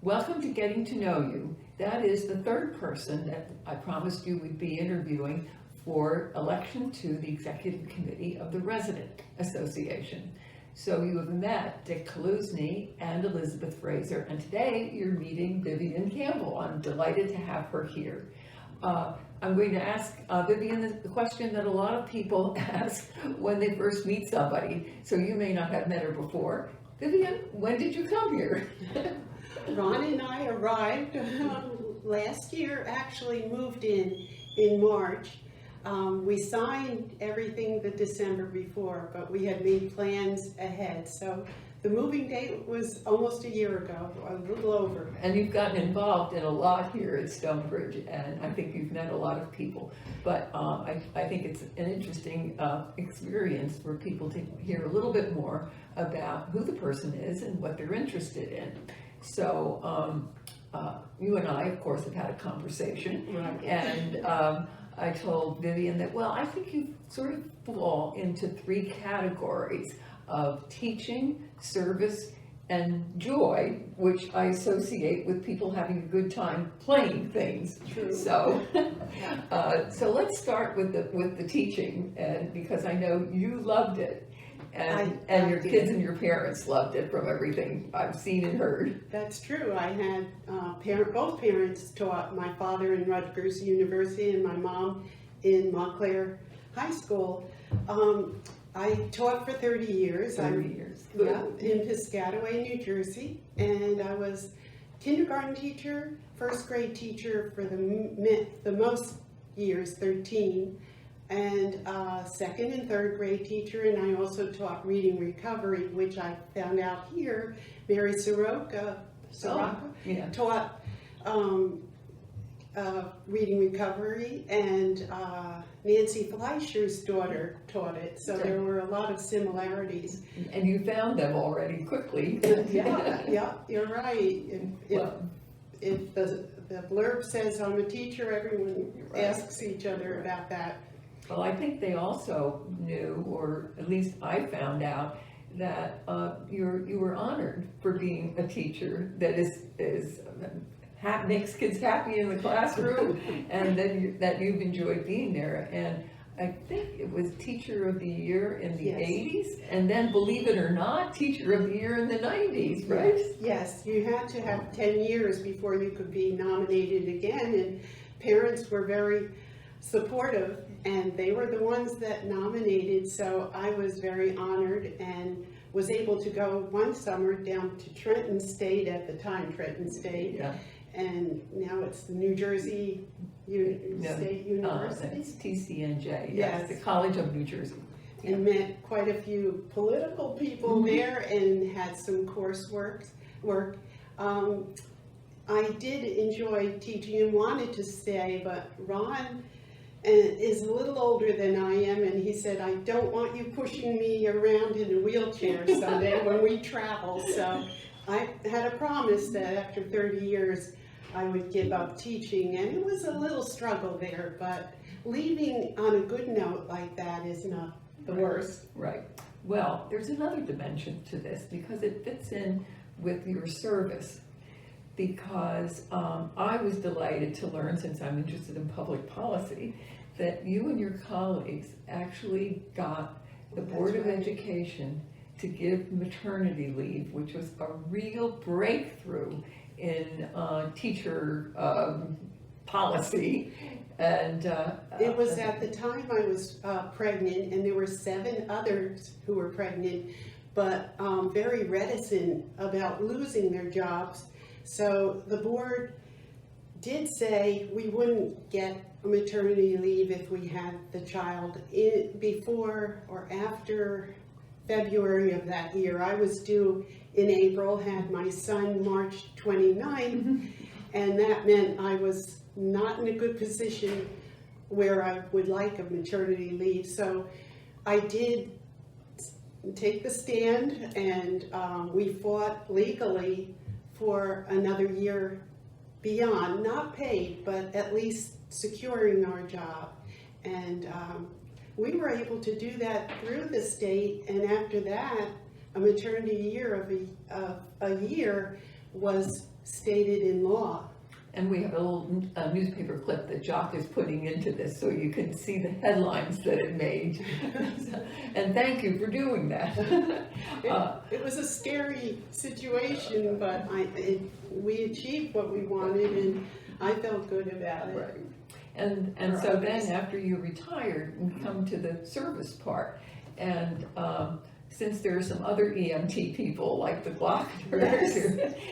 Welcome to Getting to Know You. That is the third person that I promised you would be interviewing for election to the Executive Committee of the Resident Association. So you have met Dick Kaluzny and Elizabeth Fraser, and today you're meeting Vivian Campbell. I'm delighted to have her here. I'm going to ask Vivian the question that a lot of people ask when they first meet somebody, so you may not have met her before. Vivian, when did you come here? Ron and I arrived last year, actually moved in March. We signed everything the December before, but we had made plans ahead. So the moving date was almost a year ago, a little over. And you've gotten involved in a lot here at Stonebridge, and I think you've met a lot of people. But I think it's an interesting experience for people to hear a little bit more about who the person is and what they're interested in. So you and I, of course, have had a conversation, Right. and I told Vivian that, well, I think you sort of fall into three categories of teaching, service, and joy, which I associate with people having a good time playing things. True. So, so let's start with the teaching, and because I know you loved it, and your kids and your parents loved it from everything I've seen and heard. That's true. I had both parents taught. My father in Rutgers University and my mom in Montclair High School. I taught for 30 years. 30 years. Yeah, in Piscataway, New Jersey, and I was kindergarten teacher, first grade teacher for the most years, 13, and second and third grade teacher, and I also taught reading recovery, which I found out here. Mary Soroka taught reading recovery, and Nancy Fleischer's daughter taught it, so there were a lot of similarities. And you found them already quickly. Yeah, you're right. If the blurb says I'm a teacher, everyone asks each other about that. Well, I think they also knew, or at least I found out, that you were honored for being a teacher that makes kids happy in the classroom, and that you've enjoyed being there. And I think it was Teacher of the Year in the 80s, and then, believe it or not, Teacher of the Year in the 90s, right? Yes, you had to have 10 years before you could be nominated again, and parents were very supportive, and they were the ones that nominated, so I was very honored and was able to go one summer down to Trenton State, at the time Trenton State. Yeah. And now it's the New Jersey State University. It's TCNJ, Yes. The College of New Jersey. And met quite a few political people there, and had some coursework. I did enjoy teaching and wanted to stay, but Ron is a little older than I am, and he said, I don't want you pushing me around in a wheelchair someday when we travel. So I had a promise that after 30 years I would give up teaching, and it was a little struggle there, but leaving on a good note like that is not the worst. Right. Well, there's another dimension to this, because it fits in with your service. Because I was delighted to learn, since I'm interested in public policy, that you and your colleagues actually got the Board of Education to give maternity leave, which was a real breakthrough in teacher policy. And it was at the time I was pregnant, and there were 7 others who were pregnant, but very reticent about losing their jobs. So the board did say we wouldn't get a maternity leave if we had the child before or after February of that year. I was due in April, had my son March 29th, and that meant I was not in a good position where I would like a maternity leave. So I did take the stand, and we fought legally for another year beyond, not paid, but at least securing our job. And we were able to do that through the state, and after that, a maternity year of a year was stated in law. And we have a little newspaper clip that Jock is putting into this, so you can see the headlines that it made. And thank you for doing that. It was a scary situation, but we achieved what we wanted, and I felt good about it. Right. And so then after you retired, we come to the service part. And since there are some other EMT people like the Glockners, Yes.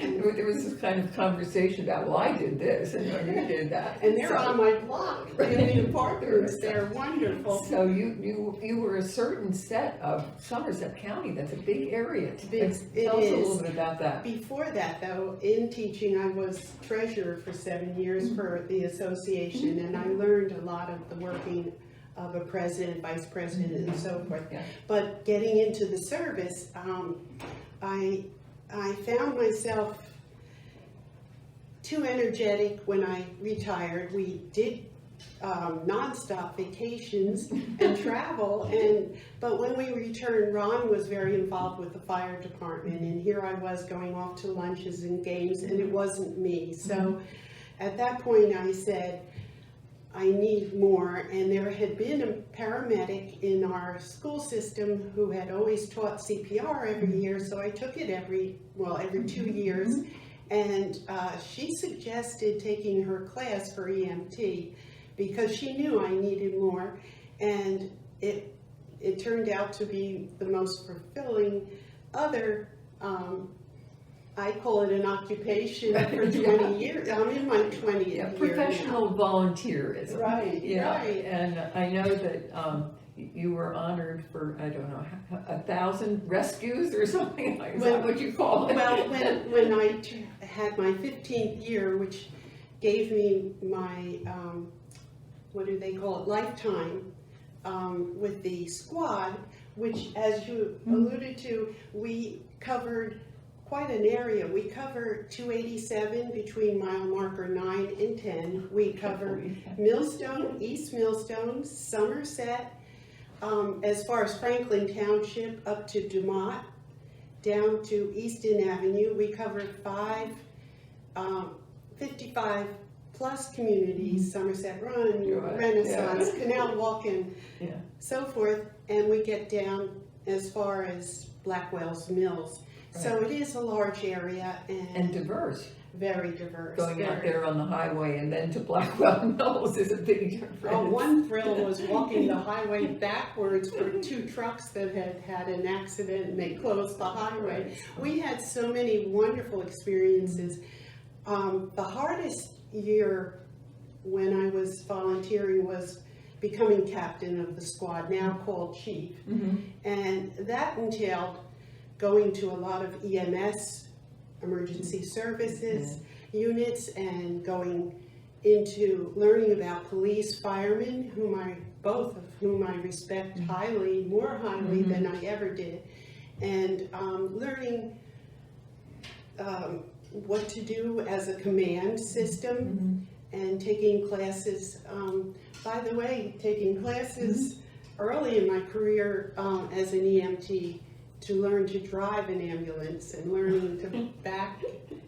there was this kind of conversation about, well, I did this and you did that. And they're So- on my block, the apartments, they're wonderful. So you were a certain set of Somerset County, that's a big area. It Tell us a is. little bit about that. Before that, though, in teaching, I was treasurer for 7 years for the association, and I learned a lot of the working of a president, vice president, and so forth. Yeah. But getting into the service, I found myself too energetic when I retired. We did nonstop vacations and travel, but when we returned, Ron was very involved with the fire department, and here I was going off to lunches and games, and it wasn't me. So at that point I said, I need more, and there had been a paramedic in our school system who had always taught CPR every year, so I took it every 2 years, and she suggested taking her class for EMT because she knew I needed more, and it turned out to be the most fulfilling other I call it an occupation for 20 years. I'm in my 20th year Professional volunteerism. Right, Yeah, right. and I know that you were honored for, I don't know, 1,000 rescues or something like that. Is that what you call it? Well, when I had my 15th year, which gave me my, what do they call it, lifetime with the squad, which, as you alluded to, we covered quite an area. We covered 287 between mile marker 9 and 10. We covered Millstone, East Millstone, Somerset, as far as Franklin Township up to Dumont, down to Easton Avenue. We covered 55 plus communities, Somerset Run, Right. Renaissance, Yeah. Canal Walk, and Yeah. so forth, and we get down as far as Blackwell's Mills. So it is a large area And and diverse. very diverse. Going out very. there on the highway and then to Blackwell Knolls is a big difference. Oh, one thrill was walking the highway backwards for 2 trucks that had had an accident and they closed the highway. We had so many wonderful experiences. The hardest year when I was volunteering was becoming captain of the squad, now called chief. And that entailed going to a lot of EMS, emergency services units, and going into learning about police, firemen, both of whom I respect highly, more highly than I ever did, and learning what to do as a command system, and taking classes. By the way, taking classes early in my career as an EMT to learn to drive an ambulance and learning to back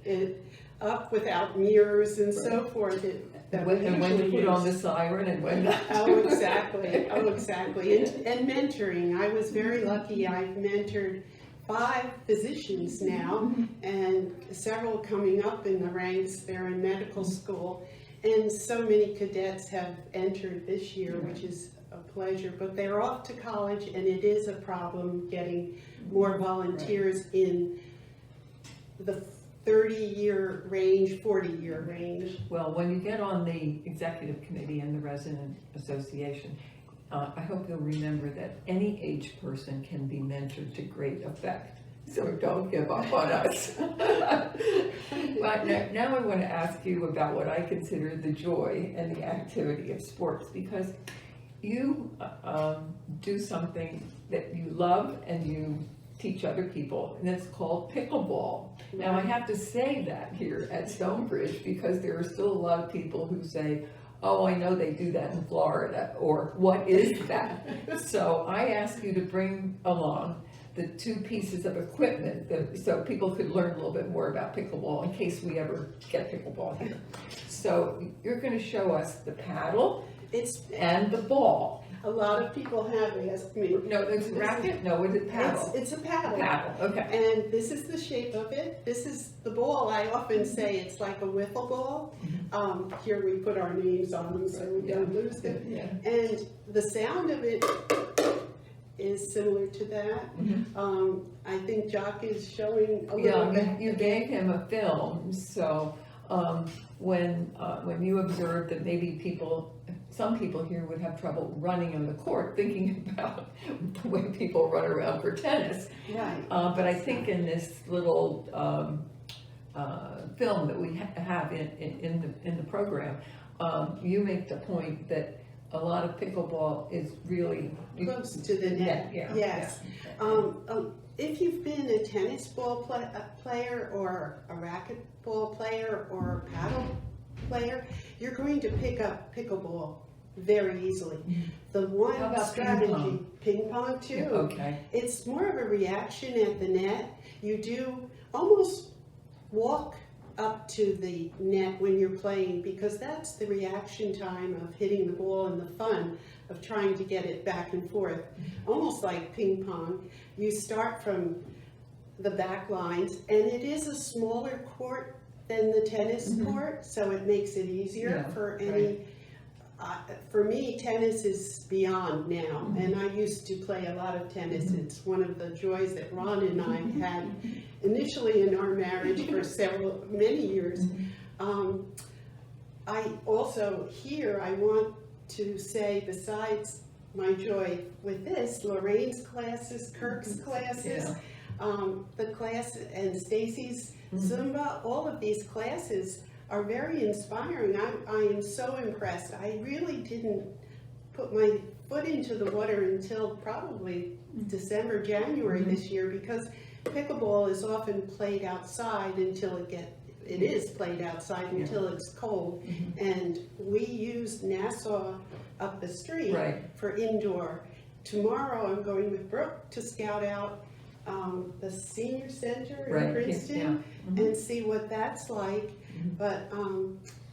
it up without mirrors and so forth. And when to put on the siren and when not. Oh, exactly. Oh, exactly. And mentoring. I was very lucky. I've mentored 5 physicians now, and several coming up in the ranks. They're in medical school, and so many cadets have entered this year, which is a pleasure. But they're off to college, and it is a problem getting more volunteers in the 30-year range, 40-year range. Well, when you get on the executive committee and the resident association, I hope you'll remember that any age person can be mentored to great effect. So don't give up on us. But now I want to ask you about what I consider the joy and the activity of sports, because you do something that you love and you teach other people, and it's called pickleball. Now I have to say that here at Stonebridge because there are still a lot of people who say, oh, I know they do that in Florida, or what is that? So I ask you to bring along the two pieces of equipment, so people could learn a little bit more about pickleball in case we ever get pickleball here. So you're gonna show us the paddle and the ball. A lot of people have asked me. No, it's a racket? No, it's a paddle. It's a paddle. Paddle, okay. And this is the shape of it. This is the ball. I often say it's like a wiffle ball. Here we put our names on them so we don't lose them. Yeah. And the sound of it is similar to that. I think Jock is showing a little bit. You gave him a film, so when you observed that maybe some people here would have trouble running on the court, thinking about the way people run around for tennis. Right. But I think in this little film that we have in the program, you make the point that a lot of pickleball is really Close to the net. Yeah, Yes. yeah. If you've been a tennis ball player or a racquetball player or a paddle player, you're going to pick up pickleball very easily. The one How about strategy, ping pong too. Okay. It's more of a reaction at the net. You do almost walk up to the net when you're playing, because that's the reaction time of hitting the ball and the fun of trying to get it back and forth. Almost like ping pong. You start from the back lines, and it is a smaller court than the tennis court, so it makes it easier for any. For me, tennis is beyond now, and I used to play a lot of tennis. It's one of the joys that Ron and I had initially in our marriage for many years. I also here, I want to say, besides my joy with this, Lorraine's classes, Kirk's classes, the class, and Stacy's Zumba, all of these classes are very inspiring. I am so impressed. I really didn't put my foot into the water until probably December, January this year, because pickleball is often played outside until it is played outside until it's cold. And we used Nassau up the street for indoor. Tomorrow I'm going with Brooke to scout out the senior center in Princeton and see what that's like. But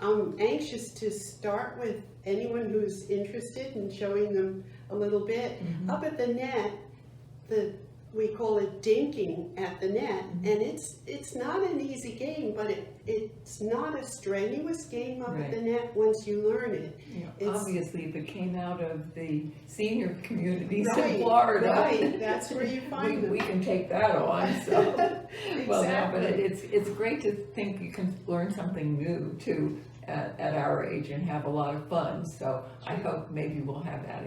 I'm anxious to start with anyone who's interested in showing them a little bit. Up at the net, we call it dinking at the net, and it's not an easy game, but it's not a strenuous game up at the net once you learn it. Obviously, if it came out of the senior communities in Florida, that's where you find them. We can take that on. So, Exactly. Well, no, but it's great to think you can learn something new too at our age and have a lot of fun. So I hope maybe we'll have that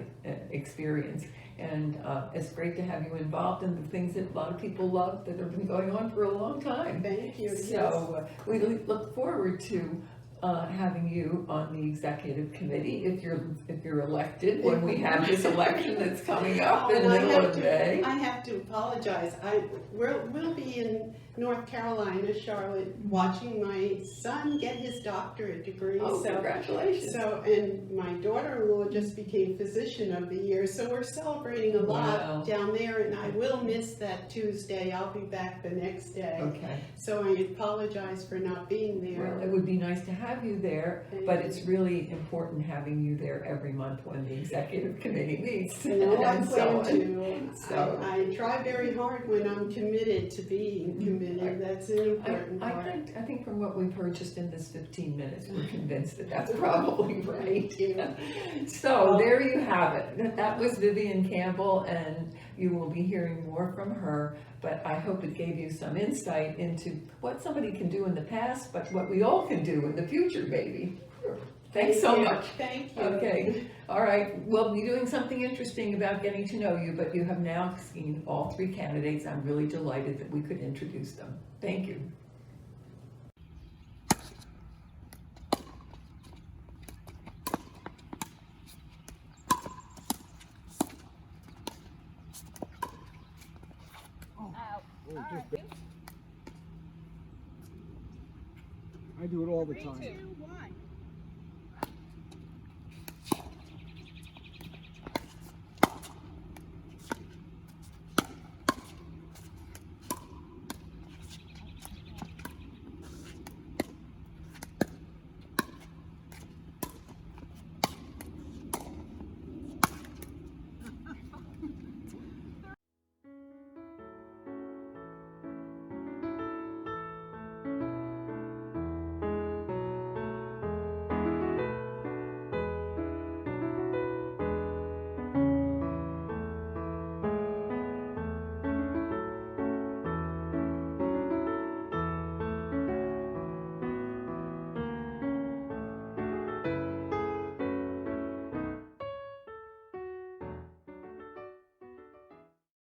experience. And it's great to have you involved in the things that a lot of people love that have been going on for a long time. Thank you. So we look forward to having you on the executive committee if you're elected, when we have this election that's coming up in the middle of May. I have to apologize. We'll be in North Carolina, Charlotte, watching my son get his doctorate degree. Oh, congratulations. And my daughter-in-law just became physician of the year, so we're celebrating a lot down there, and I will miss that Tuesday. I'll be back the next day. Okay. So I apologize for not being there. Well, it would be nice to have you there, but it's really important having you there every month when the executive committee meets. No, I plan to. So I try very hard when I'm committed to being committed. That's an important part. I think from what we've heard just in this 15 minutes, we're convinced that that's probably right. So there you have it. That was Vivian Campbell, and you will be hearing more from her, but I hope it gave you some insight into what somebody can do in the past, but what we all can do in the future, maybe. Thanks so much. Thank you. Okay, all right, we'll be doing something interesting about getting to know you, but you have now seen all three candidates. I'm really delighted that we could introduce them. Thank you. I do it all the time.